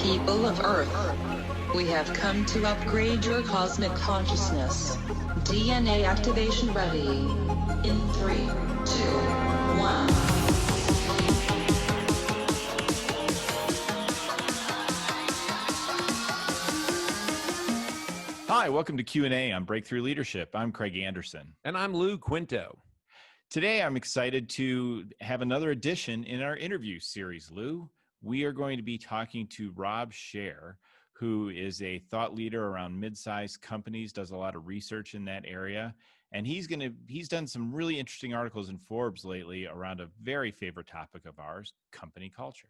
People of Earth, we have come to upgrade your cosmic consciousness. DNA activation ready. In 3, 2, 1. Hi, welcome to Q&A on Breakthrough Leadership. I'm Craig Anderson. And I'm Lou Quinto. Today, I'm excited to have another edition in our interview series, Lou. We are going to be talking to Rob Sher, who is a thought leader around mid-sized companies, does a lot of research in that area. And he's done some really interesting articles in Forbes lately around a very favorite topic of ours, company culture.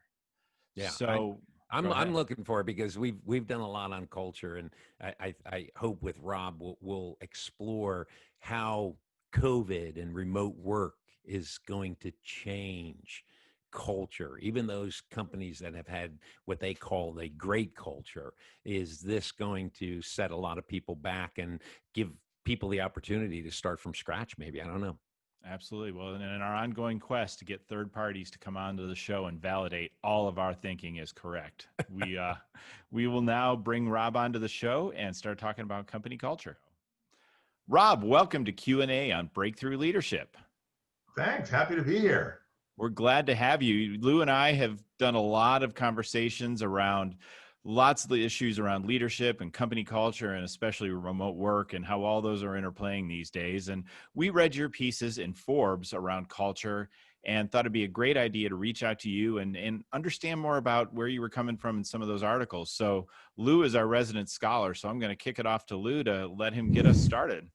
Yeah. So I'm looking for it because we've done a lot on culture, and I hope with Rob we'll explore how COVID and remote work is going to change culture. Even those companies that have had what they call a great culture, is this going to set a lot of people back and give people the opportunity to start from scratch? Maybe, I don't know. Absolutely. Well, and in our ongoing quest to get third parties to come onto the show and validate all of our thinking is correct, we will now bring Rob onto the show and start talking about company culture. Rob, welcome to Q&A on Breakthrough Leadership. Thanks. Happy to be here. We're glad to have you. Lou and I have done a lot of conversations around lots of the issues around leadership and company culture, and especially remote work and how all those are interplaying these days. And we read your pieces in Forbes around culture and thought it'd be a great idea to reach out to you and understand more about where you were coming from in some of those articles. So Lou is our resident scholar, so I'm going to kick it off to Lou to let him get us started.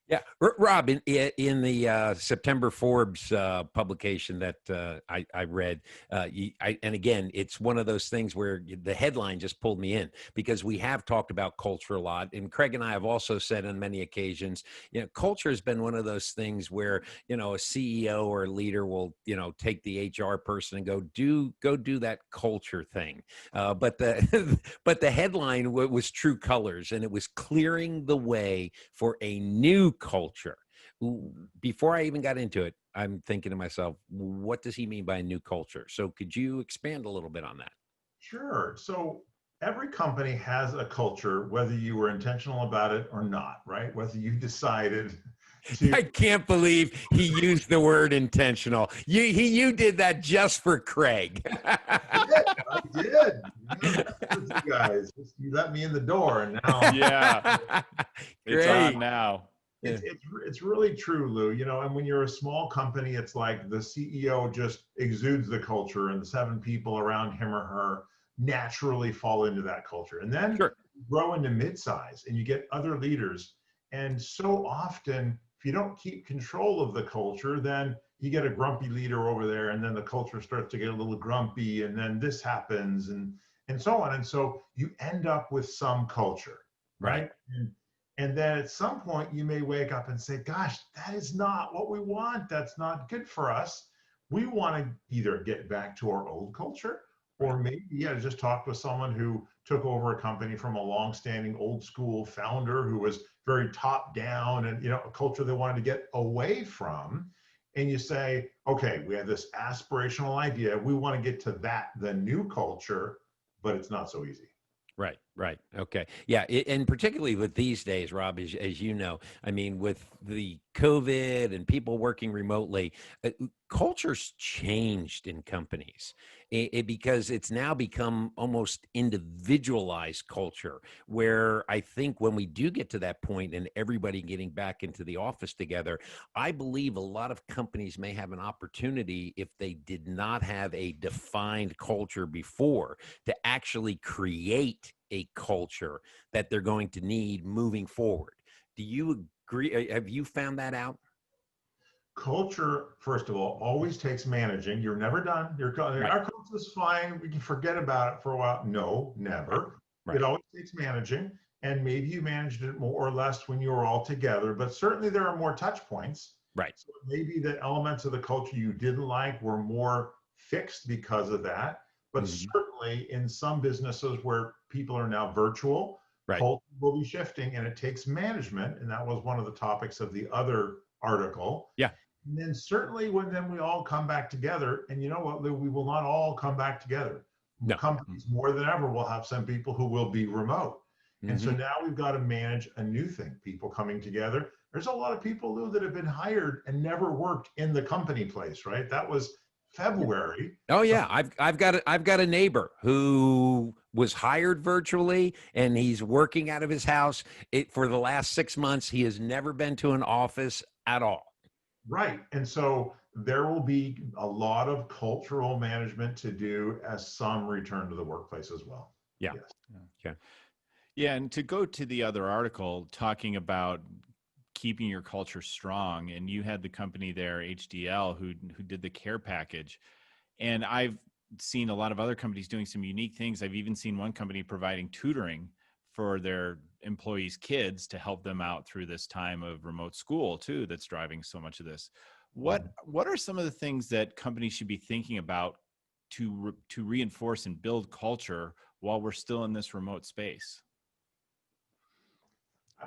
Yeah, Rob, in the September Forbes publication that I read, and again, it's one of those things where the headline just pulled me in, because we have talked about culture a lot, and Craig and I have also said on many occasions, culture has been one of those things where, a CEO or a leader will, take the HR person and go do that culture thing. But the headline was true colors, and it was clearing the way for a new culture. Before I even got into it, I'm thinking to myself, what does he mean by a new culture? So could you expand a little bit on that? Sure. So every company has a culture, whether you were intentional about it or not, right? Whether you decided to... I can't believe he used the word intentional. You did that just for Craig. I did. You guys, you let me in the door, and now... Yeah, it's on now. It's really true, Lou. And when you're a small company, it's like the CEO just exudes the culture, and the 7 people around him or her naturally fall into that culture. And then you grow into midsize, and you get other leaders. And so often, if you don't keep control of the culture, then you get a grumpy leader over there, and then the culture starts to get a little grumpy, and then this happens, and so on. And so you end up with some culture, right? And then at some point you may wake up and say, gosh, that is not what we want. That's not good for us. We want to either get back to our old culture, or maybe just talk with someone who took over a company from a long-standing old school founder who was very top down, and a culture they wanted to get away from. And you say, okay, we have this aspirational idea. We want to get to the new culture, but it's not so easy. Right. Okay. Yeah. And particularly with these days, Rob, as you know, I mean, with the COVID and people working remotely, culture's changed in companies because it's now become almost individualized culture, where I think when we do get to that point and everybody getting back into the office together, I believe a lot of companies may have an opportunity, if they did not have a defined culture before, to actually create a culture that they're going to need moving forward. Do you agree? Have you found that out? Culture, first of all, always takes managing. You're never done. Our culture is fine. We can forget about it for a while. No, never. Right. It always takes managing. And maybe you managed it more or less when you were all together, but certainly there are more touch points. Right. So maybe the elements of the culture you didn't like were more fixed because of that. But certainly in some businesses where people are now virtual, culture will be shifting, and it takes management. And that was one of the topics of the other article. Yeah. And then certainly when we all come back together, and you know what, Lou, we will not all come back together. No. Companies more than ever will have some people who will be remote. And so Mhm. now we've got to manage a new thing, people coming together. There's a lot of people, Lou, that have been hired and never worked in the company place, right? That was February. Oh So yeah, I've got a neighbor who was hired virtually, and he's working out of his house. For the last 6 months, he has never been to an office at all. right. And so there will be a lot of cultural management to do as some return to the workplace as well. Yeah. Yes. Okay. Yeah, and to go to the other article talking about keeping your culture strong, and you had the company there, HDL, who did the care package, and I've seen a lot of other companies doing some unique things. I've even seen one company providing tutoring for their employees' kids to help them out through this time of remote school too. That's driving so much of this. What are some of the things that companies should be thinking about to reinforce and build culture while we're still in this remote space?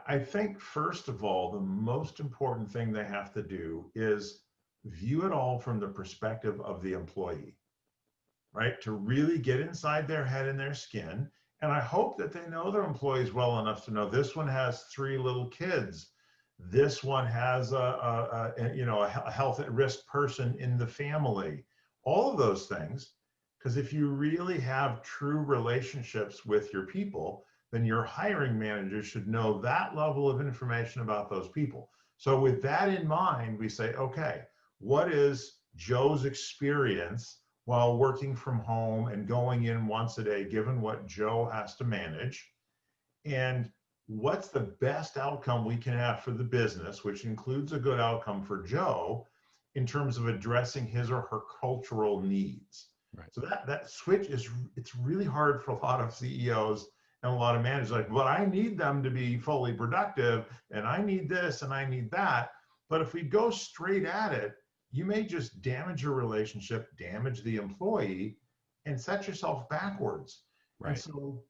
I think, first of all, the most important thing they have to do is view it all from the perspective of the employee, right? To really get inside their head and their skin. And I hope that they know their employees well enough to know this one has 3 little kids. This one has a health at risk person in the family. All of those things, because if you really have true relationships with your people, then your hiring manager should know that level of information about those people. So with that in mind, we say, okay, what is Joe's experience while working from home and going in once a day, given what Joe has to manage? And what's the best outcome we can have for the business, which includes a good outcome for Joe in terms of addressing his or her cultural needs? Right. So that switch it's really hard for a lot of CEOs and a lot of managers, like, well, I need them to be fully productive, and I need this and I need that. But if we go straight at it, you may just damage your relationship, damage the employee, and set yourself backwards. Right. And so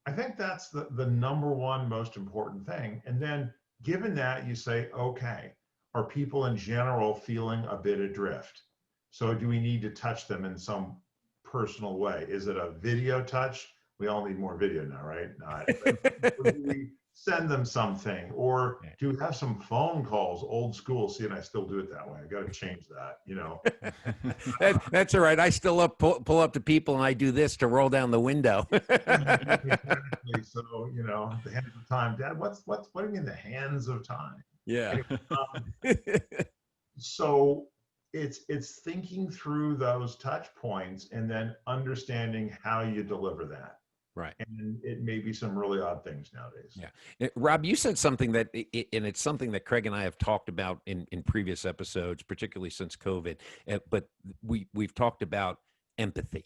I think that's the number one most important thing. And then given that, you say, okay, are people in general feeling a bit adrift? So do we need to touch them in some personal way? Is it a video touch? We all need more video now, right? Or do we send them something? Or do we have some phone calls, old school? See, and I still do it that way. I got to change that, you know. That's all right. I still pull up to people, and I do this to roll down the window. Exactly. So, you know, the hands of time. Dad, what do you mean the hands of time? Yeah. So it's thinking through those touch points and then understanding how you deliver that. Right. And it may be some really odd things nowadays. Yeah. Rob, you said something that, and it's something that Craig and I have talked about in previous episodes, particularly since COVID, but we've talked about empathy.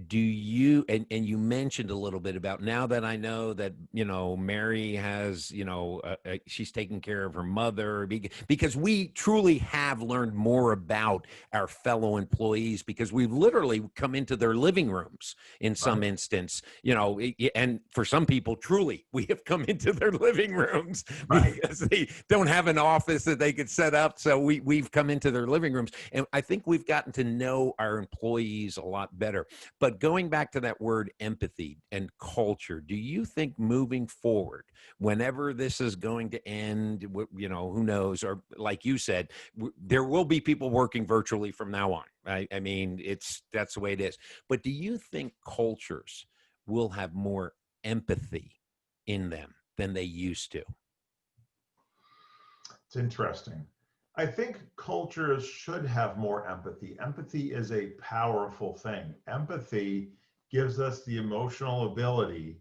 Do you, and you mentioned a little bit about, now that I know that, you know, Mary has, you know, she's taking care of her mother, because we truly have learned more about our fellow employees, because we've literally come into their living rooms in some instance, you know, and for some people, truly, we have come into their living rooms because they don't have an office that they could set up. So we've come into their living rooms, and I think we've gotten to know our employees a lot better. But going back to that word empathy and culture, do you think moving forward, whenever this is going to end, you know, who knows, or like you said, there will be people working virtually from now on. I mean, that's the way it is. But do you think cultures will have more empathy in them than they used to? It's interesting. I think cultures should have more empathy. Empathy is a powerful thing. Empathy gives us the emotional ability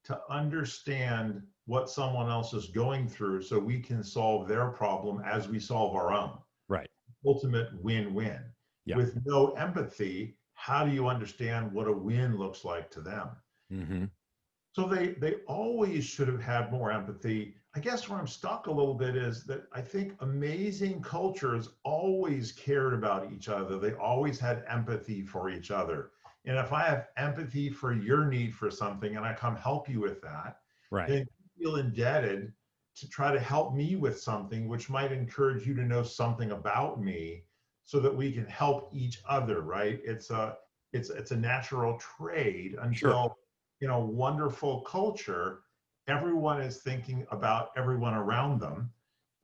to understand what someone else is going through so we can solve their problem as we solve our own. Right. Ultimate win-win. Yeah. With no empathy, how do you understand what a win looks like to them? Mm-hmm. So they always should have had more empathy. I guess where I'm stuck a little bit is that I think amazing cultures always cared about each other. They always had empathy for each other. And if I have empathy for your need for something and I come help you with that, right, then you feel indebted to try to help me with something, which might encourage you to know something about me so that we can help each other, right? it's a natural trade Sure. until, wonderful culture, everyone is thinking about everyone around them.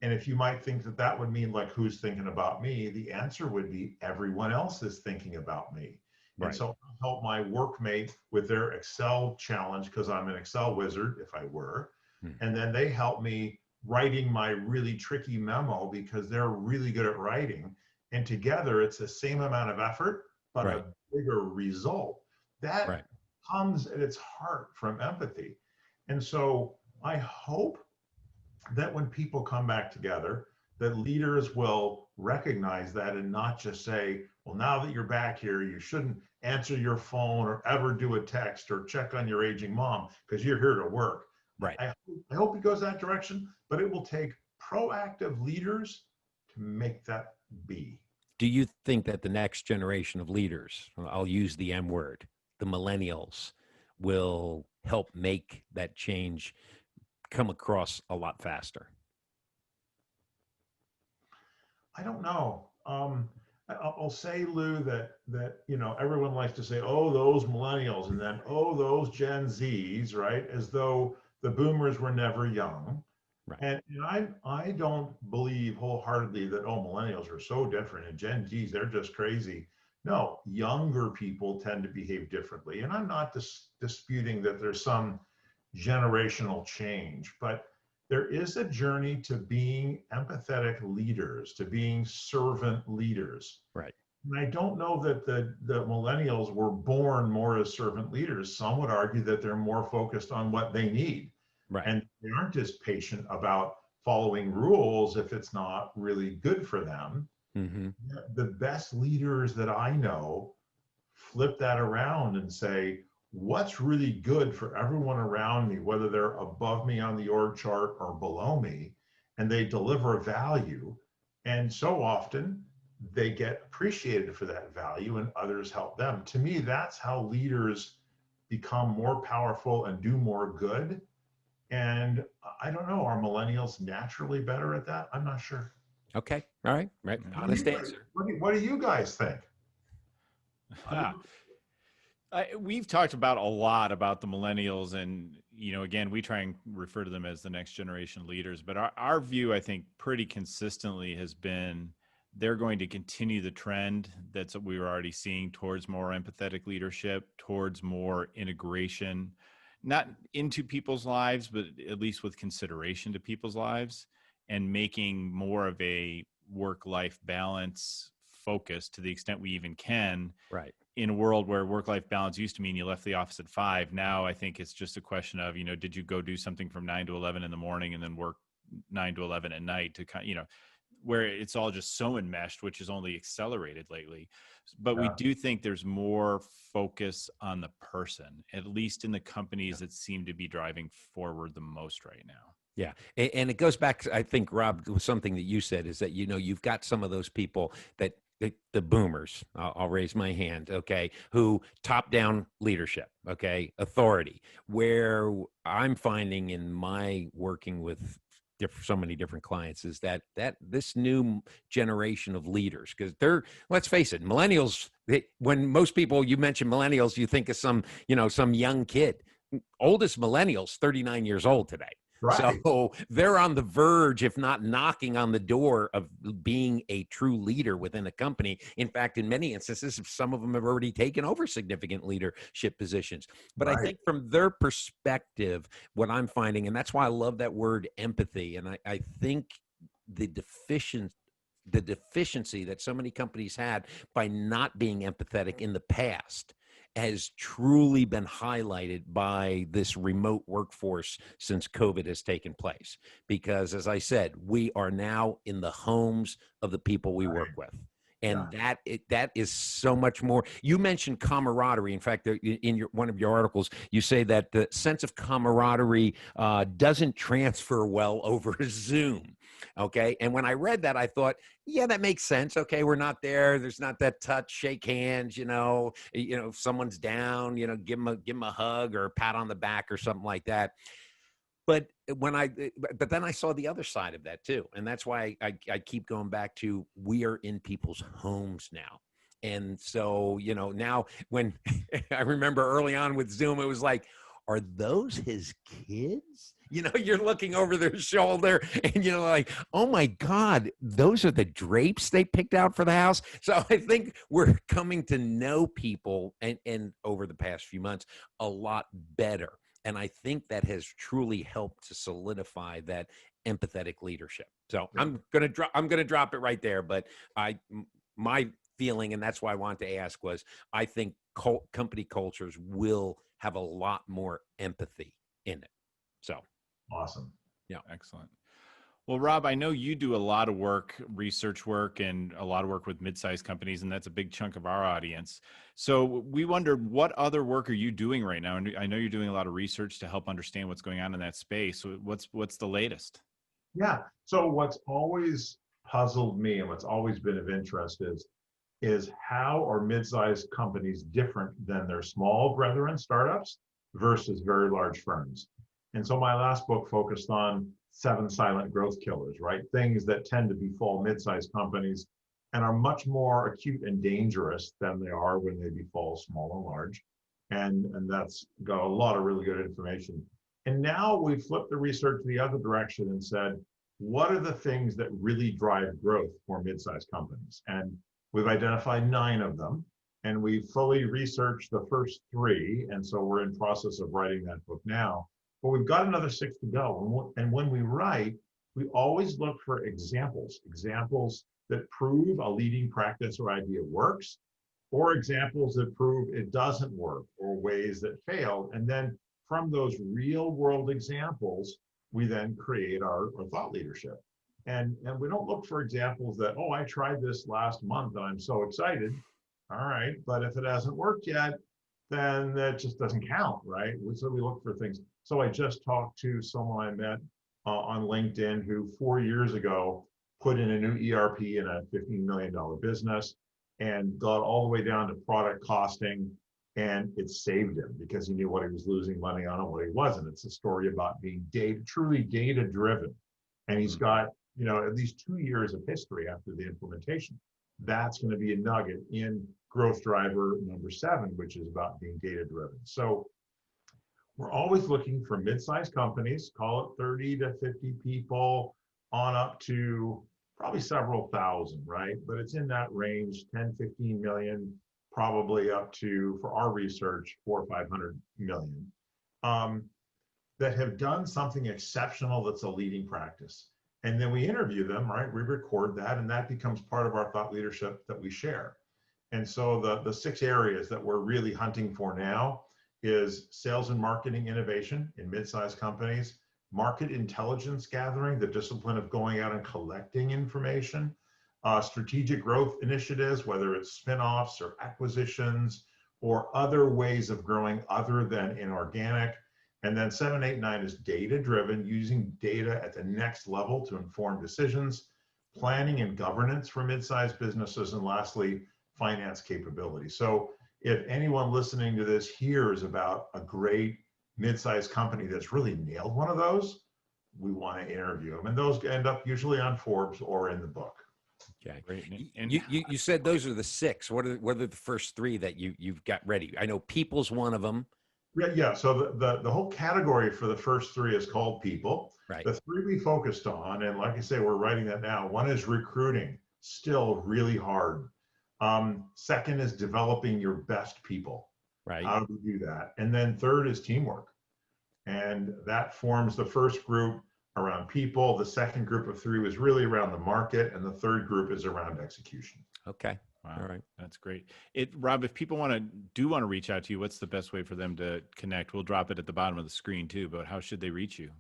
And if you might think that that would mean like, who's thinking about me? The answer would be everyone else is thinking about me. And Right. so I help my workmate with their Excel challenge because I'm an Excel wizard, if I were. Hmm. And then they help me writing my really tricky memo because they're really good at writing. And together it's the same amount of effort, but Right. a bigger result. That Right. comes at its heart from empathy. And so I hope that when people come back together, that leaders will recognize that and not just say, well, now that you're back here, you shouldn't answer your phone or ever do a text or check on your aging mom because you're here to work. Right. I hope it goes that direction, but it will take proactive leaders to make that be. Do you think that the next generation of leaders, I'll use the M word, the millennials, will help make that change come across a lot faster? I don't know. I'll say, Lou, that everyone likes to say, "Oh, those millennials," and then, "Oh, those Gen Zs," right? As though the boomers were never young. Right. And I don't believe wholeheartedly that, oh, millennials are so different and Gen Zs, they're just crazy. No, younger people tend to behave differently. And I'm not disputing that there's some generational change, but there is a journey to being empathetic leaders, to being servant leaders. Right. And I don't know that the millennials were born more as servant leaders. Some would argue that they're more focused on what they need. Right. And they aren't as patient about following rules if it's not really good for them. Mm-hmm. The best leaders that I know flip that around and say, what's really good for everyone around me, whether they're above me on the org chart or below me, and they deliver value. And so often they get appreciated for that value and others help them. To me, that's how leaders become more powerful and do more good. And I don't know, are millennials naturally better at that? I'm not sure. Okay. All right. Right. Honest answer. What do you guys think? We've talked about a lot about the millennials, and again, we try and refer to them as the next generation leaders. But our view, I think, pretty consistently has been they're going to continue the trend that's what we were already seeing towards more empathetic leadership, towards more integration, not into people's lives, but at least with consideration to people's lives, and making more of a work-life balance focus to the extent we even can. Right. In a world where work-life balance used to mean you left the office at 5, now I think it's just a question of, did you go do something from 9 to 11 in the morning and then work 9 to 11 at night to where it's all just so enmeshed, which is only accelerated lately. But we do think there's more focus on the person, at least in the companies that seem to be driving forward the most right now. Yeah. And it goes back, I think, Rob, with something that you said is that, you've got some of those people that the boomers, I'll raise my hand, okay, who top down leadership, okay, authority, where I'm finding in my working with so many different clients is that this new generation of leaders, because let's face it, millennials, when most people, you mention millennials, you think of some young kid. Oldest millennials, 39 years old today. Right. So they're on the verge, if not knocking on the door, of being a true leader within a company. In fact, in many instances, some of them have already taken over significant leadership positions. But right. I think from their perspective, what I'm finding, and that's why I love that word empathy, and I think the deficiency that so many companies had by not being empathetic in the past has truly been highlighted by this remote workforce since COVID has taken place. Because as I said, we are now in the homes of the people we work with. And that is so much more. You mentioned camaraderie. In fact, in one of your articles, you say that the sense of camaraderie doesn't transfer well over Zoom. Okay. And when I read that, I thought, yeah, that makes sense. Okay. We're not there. There's not that touch, shake hands, if someone's down, give them a hug or a pat on the back or something like that. But then I saw the other side of that too. And that's why I keep going back to, we are in people's homes now. And so, now when I remember early on with Zoom, it was like, are those his kids? You're looking over their shoulder and like, oh my God, those are the drapes they picked out for the house. So I think we're coming to know people and over the past few months a lot better. And I think that has truly helped to solidify that empathetic leadership. So Yeah. I'm gonna drop it right there. But my feeling, and that's why I wanted to ask, was I think company cultures will have a lot more empathy in it. So Awesome. yeah, Excellent. Well, Rob, I know you do a lot of work, research work, and a lot of work with mid-sized companies, and that's a big chunk of our audience. So we wondered, what other work are you doing right now? And I know you're doing a lot of research to help understand what's going on in that space. So what's the latest? Yeah. So what's always puzzled me and what's always been of interest is how are mid-sized companies different than their small brethren startups versus very large firms? And so my last book focused on 7 silent growth killers, right? Things that tend to befall mid-sized companies and are much more acute and dangerous than they are when they befall small and large. And that's got a lot of really good information. And now we flipped the research the other direction and said, what are the things that really drive growth for mid-sized companies? And we've identified 9 of them, and we fully researched the first 3. And so we're in process of writing that book now. But we've got another 6 to go. And when we write, we always look for examples that prove a leading practice or idea works, or examples that prove it doesn't work, or ways that failed. And then from those real world examples, we then create our thought leadership. And we don't look for examples that, oh, I tried this last month and I'm so excited. All right. But if it hasn't worked yet, then that just doesn't count, right? So we look for things. So I just talked to someone I met on LinkedIn who 4 years ago put in a new ERP in a $15 million business and got all the way down to product costing. And it saved him because he knew what he was losing money on and what he wasn't. It's a story about being truly data driven. And he's got, at least 2 years of history after the implementation. That's going to be a nugget in growth driver number 7, which is about being data driven. So we're always looking for mid-sized companies, call it 30 to 50 people on up to probably several thousand, right? But it's in that range, 10, 15 million, probably up to, for our research, 400 or 500 million, that have done something exceptional that's a leading practice. And then we interview them, right? We record that, and that becomes part of our thought leadership that we share. And so the 6 areas that we're really hunting for now is sales and marketing innovation in mid-sized companies, market intelligence gathering, the discipline of going out and collecting information, strategic growth initiatives, whether it's spin-offs or acquisitions or other ways of growing other than inorganic. And then 7, 8, 9 is data-driven, using data at the next level to inform decisions, planning and governance for mid-sized businesses, and lastly, finance capability. So if anyone listening to this hears about a great mid-sized company that's really nailed one of those, we want to interview them. And those end up usually on Forbes or in the book. okay. Great. And You said those are the 6. What are the first 3 that you've got ready? I know people's one of them. Yeah. So the whole category for the first 3 is called people. Right. The 3 we focused on, and like I say, we're writing that now. One is recruiting, still really hard. Second is developing your best people. Right. How do we do that? And then third is teamwork. And that forms the first group around people. The second group of 3 was really around the market. And the third group is around execution. Okay. wow, All right. that's great. Rob, if people want to reach out to you, what's the best way for them to connect? We'll drop it at the bottom of the screen too, but how should they reach you?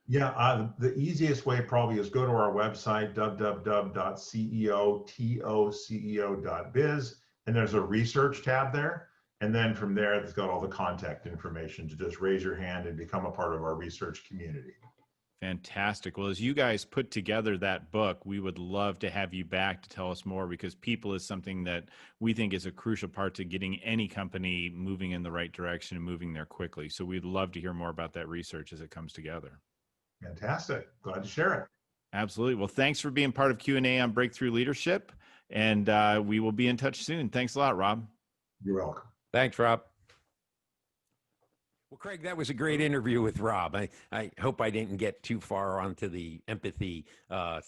Yeah, the easiest way probably is go to our website, www.ceotoceo.biz, and there's a research tab there. And then from there, it's got all the contact information to just raise your hand and become a part of our research community. Fantastic. Well, as you guys put together that book, we would love to have you back to tell us more, because people is something that we think is a crucial part to getting any company moving in the right direction and moving there quickly. So we'd love to hear more about that research as it comes together. Fantastic. Glad to share it. Absolutely. Well, thanks for being part of Q&A on Breakthrough Leadership. And we will be in touch soon. Thanks a lot, Rob. You're welcome. Thanks, Rob. Well, Craig, that was a great interview with Rob. I hope I didn't get too far onto the empathy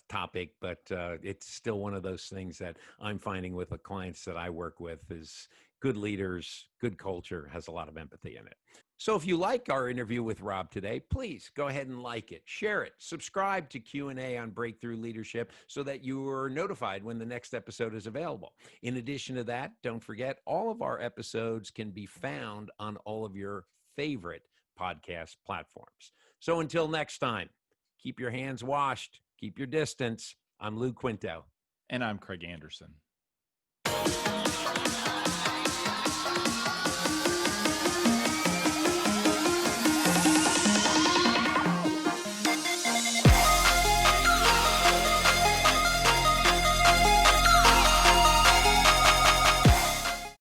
topic, but it's still one of those things that I'm finding with the clients that I work with is good leaders, good culture has a lot of empathy in it. So if you like our interview with Rob today, please go ahead and like it, share it, subscribe to Q&A on Breakthrough Leadership so that you are notified when the next episode is available. In addition to that, don't forget all of our episodes can be found on all of your favorite podcast platforms. So until next time, keep your hands washed, keep your distance. I'm Lou Quinto. And I'm Craig Anderson.